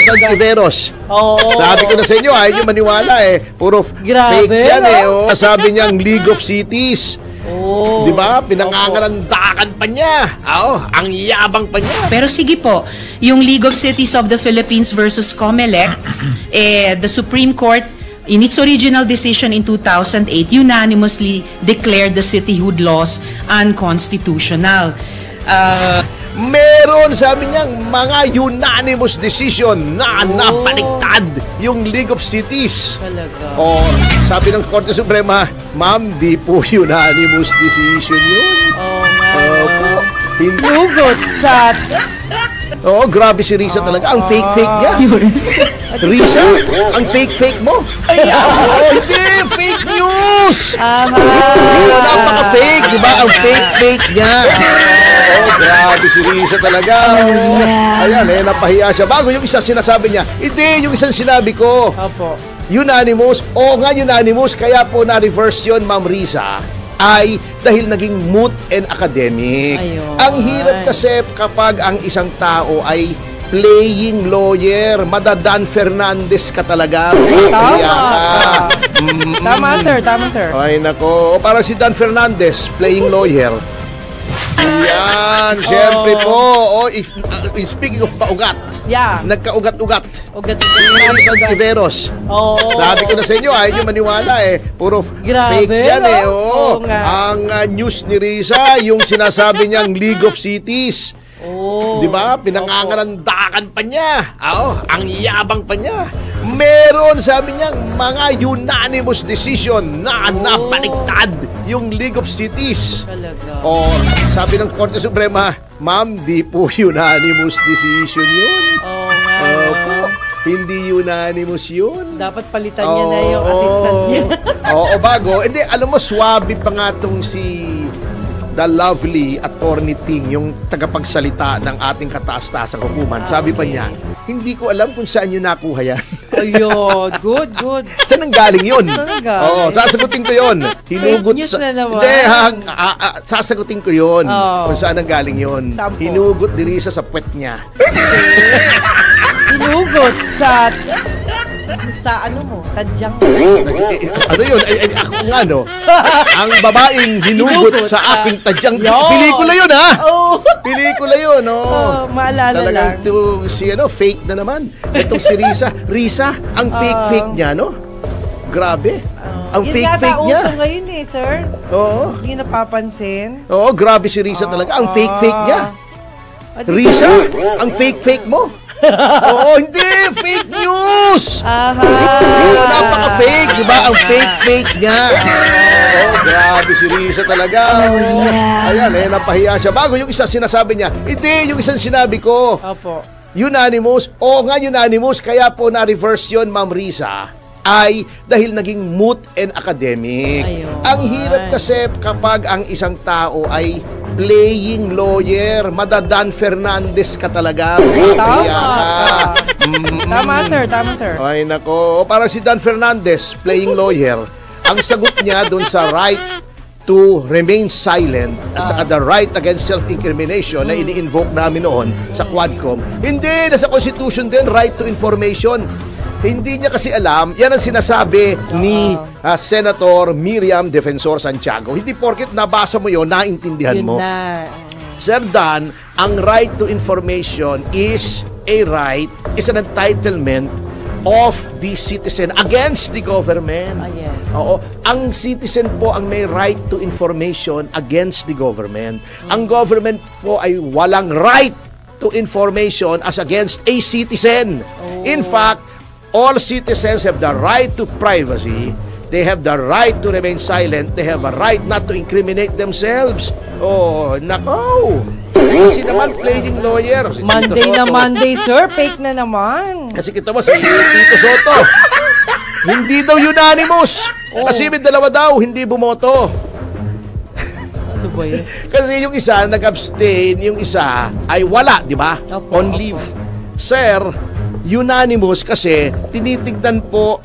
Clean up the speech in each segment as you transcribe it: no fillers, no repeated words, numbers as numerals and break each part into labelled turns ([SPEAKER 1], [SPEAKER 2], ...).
[SPEAKER 1] Santiveros. Sabi ko na sa inyo, ayaw nyo maniwala eh. Puro fake yan eh. Sabi niya ang League of Cities. Di ba? Pinangangalandakan pa niya. Ang yabang pa niya.
[SPEAKER 2] Pero sige po, yung League of Cities of the Philippines versus COMELEC, the Supreme Court, in its original decision in 2008, unanimously declared the cityhood laws unconstitutional.
[SPEAKER 1] Meron, sabi niya, mga unanimous decision na napaliktad yung League of Cities. Sabi ng Korte Suprema, ma'am, di po unanimous decision yun.
[SPEAKER 3] Lugot sa...
[SPEAKER 1] grabe si Risa talaga. Ang fake-fake niya. Risa, ang fake-fake mo. Hindi, fake news. Napaka-fake, di ba? Ang fake-fake niya. Grabe si Risa talaga. Ayan, napahiya siya. Bago yung isa sinasabi niya, hindi, yung isang sinabi ko. Unanimous. Nga unanimous. Kaya po na-reverse yun, Ma'am Risa, ay dahil naging moot and academic. Ang hirap kasi kapag ang isang tao ay playing lawyer. Madadan Fernandez ka talaga.
[SPEAKER 3] Tama, sir. Tama, sir.
[SPEAKER 1] Ay, nako. Parang si Dan Fernandez, playing lawyer. Yan, syempre po. Speaking of paugat. Nagkaugat-ugat. Santiveros. Sabi ko na sa inyo, ayaw nyo maniwala eh. Puro fake yan eh. Ang news ni Risa, yung sinasabi niyang League of Cities. Di ba? Pinangangalandakan pa niya. Ang yabang pa niya. Meron, sabi niya, mga unanimous decision na napaliktad yung League of Cities. Sabi ng Korte Suprema, ma'am, di po unanimous decision yun. Hindi unanimous yun.
[SPEAKER 3] Dapat palitan niya na yung assistant niya.
[SPEAKER 1] Bago. Hindi, alam mo, swabe pa nga itong si the lovely Attorney Ting, yung tagapagsalita ng ating kataas-taasang hukuman. Sabi pa niya, hindi ko alam kung saan yun nakuha yan.
[SPEAKER 3] Good.
[SPEAKER 1] Saan ang galing yun? Sasagutin ko yun. Hinugot
[SPEAKER 3] news na naman.
[SPEAKER 1] Hindi, sasagutin ko yun. Kung saan ang galing yun. Hinugot ni Risa sa puwet niya.
[SPEAKER 3] Hinugot sa ano mo, tadyang.
[SPEAKER 1] Ano yun? Ako nga, no? Ang babaeng hinugot sa aking tadyang. Pelikula yun, ha? Pelikula yun, no?
[SPEAKER 3] Maalala
[SPEAKER 1] talagang lang. Fake na naman. Itong si Risa. Risa, ang fake niya, no? Grabe. Ang fake niya.
[SPEAKER 3] Uso ngayon eh, sir. Hindi napapansin.
[SPEAKER 1] Grabe si Risa talaga. Ang fake niya. Risa, ang fake mo. Hindi! Fake news! Napaka-fake, di ba? Ang fake niya. Grabe si Risa talaga. Ayan, napahiya siya. Bago yung isa sinasabi niya, hindi, yung isang sinabi ko. Unanimous. Nga unanimous. Kaya po na-reverse yun, Ma'am Risa, ay dahil naging moot and academic. Ang hirap kasi kapag ang isang tao ay playing lawyer. Madadan Fernandez ka talaga.
[SPEAKER 3] Tama, sir.
[SPEAKER 1] Ay, nako. Parang si Dan Fernandez, playing lawyer. Ang sagot niya dun sa right to remain silent at saka the right against self-incrimination na ini-invoke namin noon sa Quadcom. Hindi, nasa Constitution din, right to information. Hindi niya kasi alam, yan ang sinasabi ni Senator Miriam Defensor Santiago. Hindi porket nabasa mo yon, naintindihan mo. Sir Dan, ang right to information is an entitlement of the citizen against the government. Ang citizen po ang may right to information against the government. Ang government po ay walang right to information as against a citizen. In fact, all citizens have the right to privacy. They have the right to remain silent. They have a right not to incriminate themselves. Nako. Kasi naman playing lawyer.
[SPEAKER 3] Monday, sir. Fake na naman.
[SPEAKER 1] Kasi kita mo si Tito Soto. Hindi daw unanimous. Kasi may dalawa daw, hindi bumoto.
[SPEAKER 3] Ano ba yun?
[SPEAKER 1] Kasi yung isa nag-abstain, yung isa ay wala, di ba? On leave. Sir, unanimous kasi tinitignan po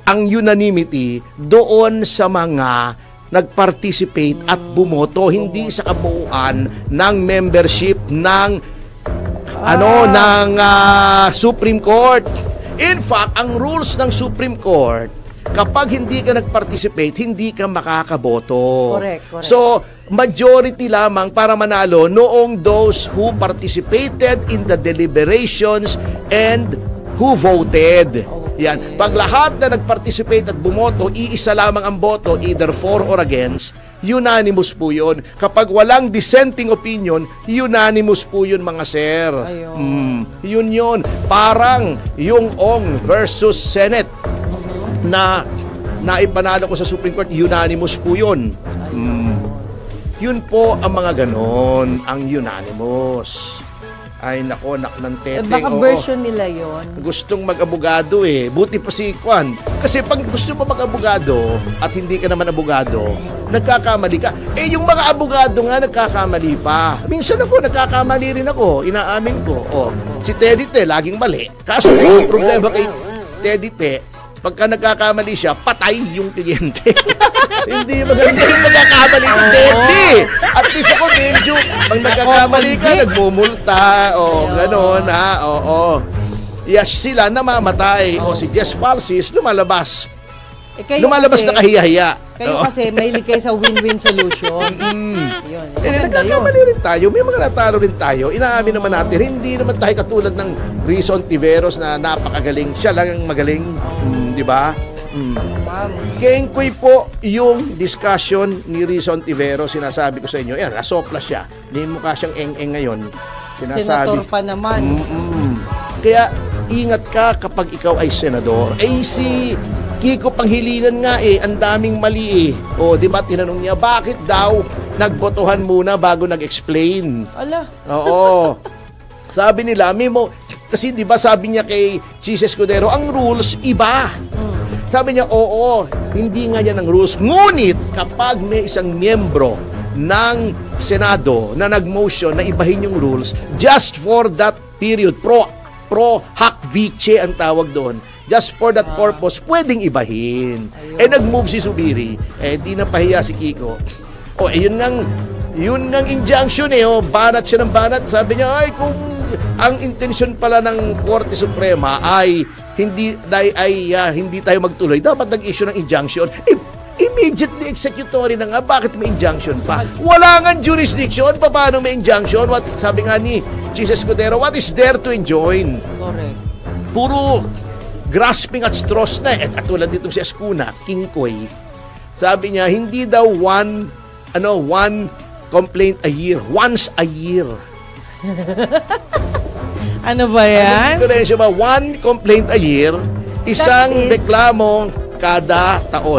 [SPEAKER 1] ang unanimity doon sa mga nag-participate at bumoto, hindi sa kabuuan ng membership ng Supreme Court. In fact, ang rules ng Supreme Court, kapag hindi ka nag-participate, hindi ka makakaboto.
[SPEAKER 3] Correct.
[SPEAKER 1] So, majority lamang para manalo noong those who participated in the deliberations and who voted. Yan. Pag lahat na nag-participate at bumoto, iisa lamang ang boto, either for or against, unanimous po yun. Kapag walang dissenting opinion, unanimous po yun, mga sir. Yun. Parang yung Ong versus Senate na naipanalo ko sa Supreme Court, unanimous po yun. Yun po ang mga ganon, ang unanimous. Ay nako, nak ng teteng.
[SPEAKER 3] Baka version nila yon.
[SPEAKER 1] Gustong mag-abogado eh. Buti pa si Kwan. Kasi pag gusto mo mag-abogado at hindi ka naman abogado, nagkakamali ka. Eh yung mga abogado nga nagkakamali pa. Minsan ako, nagkakamali rin ako. Inaamin ko. Si Teddy Te, laging mali. Kaso yung problema kay Teddy Te, pagka nagkakamali siya, patay yung kliyente. Hindi maganda yung magkakamali ni Teddy. At least ako, medyo, pag nagkakamali ka, nagmumulta. Ganon ha. Yes, sila namamatay. Si Jess Falsis, lumalabas. Lumalabas na kahiya-hiya.
[SPEAKER 3] Kayo kasi may kayo sa win-win solution. Yun.
[SPEAKER 1] Nagkakamali rin tayo. May mga natalo rin tayo. Inaamin naman natin. Hindi naman tayo katulad ng Rizon Tiveros na napakagaling. Siya lang ang magaling. Di ba? Kengkoy po yung discussion ni Rizon Tiveros. Sinasabi ko sa inyo. Yan, nasopla siya. Hindi mukha siyang eng-eng ngayon.
[SPEAKER 3] Senator pa naman.
[SPEAKER 1] Kaya ingat ka kapag ikaw ay senador. Si Kiko Pangilinan nga ang daming mali di ba tinanong niya, bakit daw nagbotohan muna bago nag-explain?
[SPEAKER 3] Ala.
[SPEAKER 1] Oo. Sabi nila, kasi di ba sabi niya kay Chis Escudero, ang rules iba. Sabi niya, hindi nga yan ang rules. Ngunit kapag may isang miyembro ng Senado na nag-motion na ibahin yung rules just for that period, pro hac vice ang tawag doon, just for that purpose, pwedeng ibahin. Nag-move si Zubiri. Di na pahiya si Kiko. Yun ngang injunction banat siya ng banat. Sabi niya, kung ang intensyon pala ng Korte Suprema ay hindi tayo magtuloy, dapat nag-issue ng injunction. Immediately executory na nga, bakit may injunction pa? Wala nga jurisdiction, paano may injunction? Sabi nga ni Chis Escudero, what is there to enjoin?
[SPEAKER 3] Correct.
[SPEAKER 1] Puro grasping at straws na katulad nitong si Escuna, Kingkoy. Sabi niya, hindi daw one complaint a year, once a year.
[SPEAKER 3] Ano ba yan?
[SPEAKER 1] One complaint a year, isang reklamo kada taon.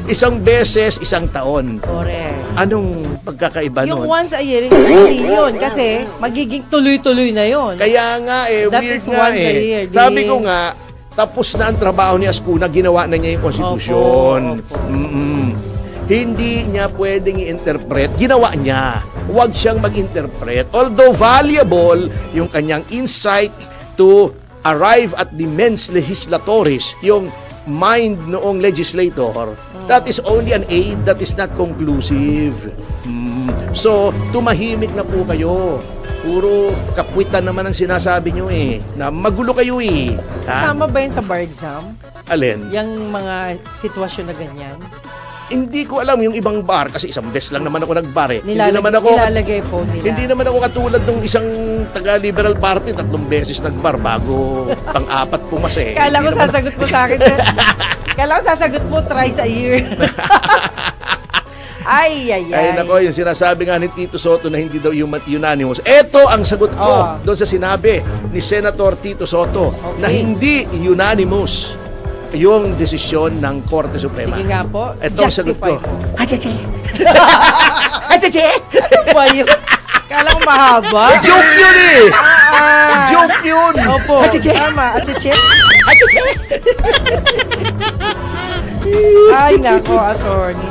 [SPEAKER 1] Isang beses, isang taon.
[SPEAKER 3] Correct.
[SPEAKER 1] Anong pagkakaiba nun?
[SPEAKER 3] Yung once a year, hindi yun. Kasi magiging tuloy-tuloy na yun.
[SPEAKER 1] Kaya nga
[SPEAKER 3] That
[SPEAKER 1] weird
[SPEAKER 3] is
[SPEAKER 1] nga
[SPEAKER 3] once a year.
[SPEAKER 1] Sabi ko nga, tapos na ang trabaho ni Ascuna, ginawa na niya yung konstitusyon. Hindi niya pwedeng i-interpret. Ginawa niya. Huwag siyang mag-interpret. Although valuable yung kanyang insight to arrive at the mens legislatoris, yung mind noong legislator, that is only an aid, that is not conclusive. So, tumahimik na po kayo. Puro kapwitan naman ang sinasabi nyo na magulo kayo
[SPEAKER 3] Kasama ba yun sa bar exam?
[SPEAKER 1] Alin?
[SPEAKER 3] Yung mga sitwasyon na ganyan?
[SPEAKER 1] Hindi ko alam yung ibang bar kasi isang beses lang naman ako nagbar
[SPEAKER 3] Nilalagay po nila.
[SPEAKER 1] Hindi naman ako katulad ng isang taga-Liberal Party, 3 beses nagbar bago pang-4 pumase.
[SPEAKER 3] Kala ko sasagot mo sa akin. Kala ko sasagot mo thrice a year. Ay.
[SPEAKER 1] Ay nako, yung sinasabi nga ni Tito Soto na hindi daw unanimous. Ito ang sagot ko doon sa sinabi ni Senator Tito Soto na hindi unanimous yung desisyon ng Korte Suprema.
[SPEAKER 3] Sige nga po.
[SPEAKER 1] Ito ang sagot ko. Acheche!
[SPEAKER 3] Ano ba yun? Kala ko mahaba.
[SPEAKER 1] Joke yun Joke yun!
[SPEAKER 3] Opo. Tama. Acheche! Ay nako, attorney.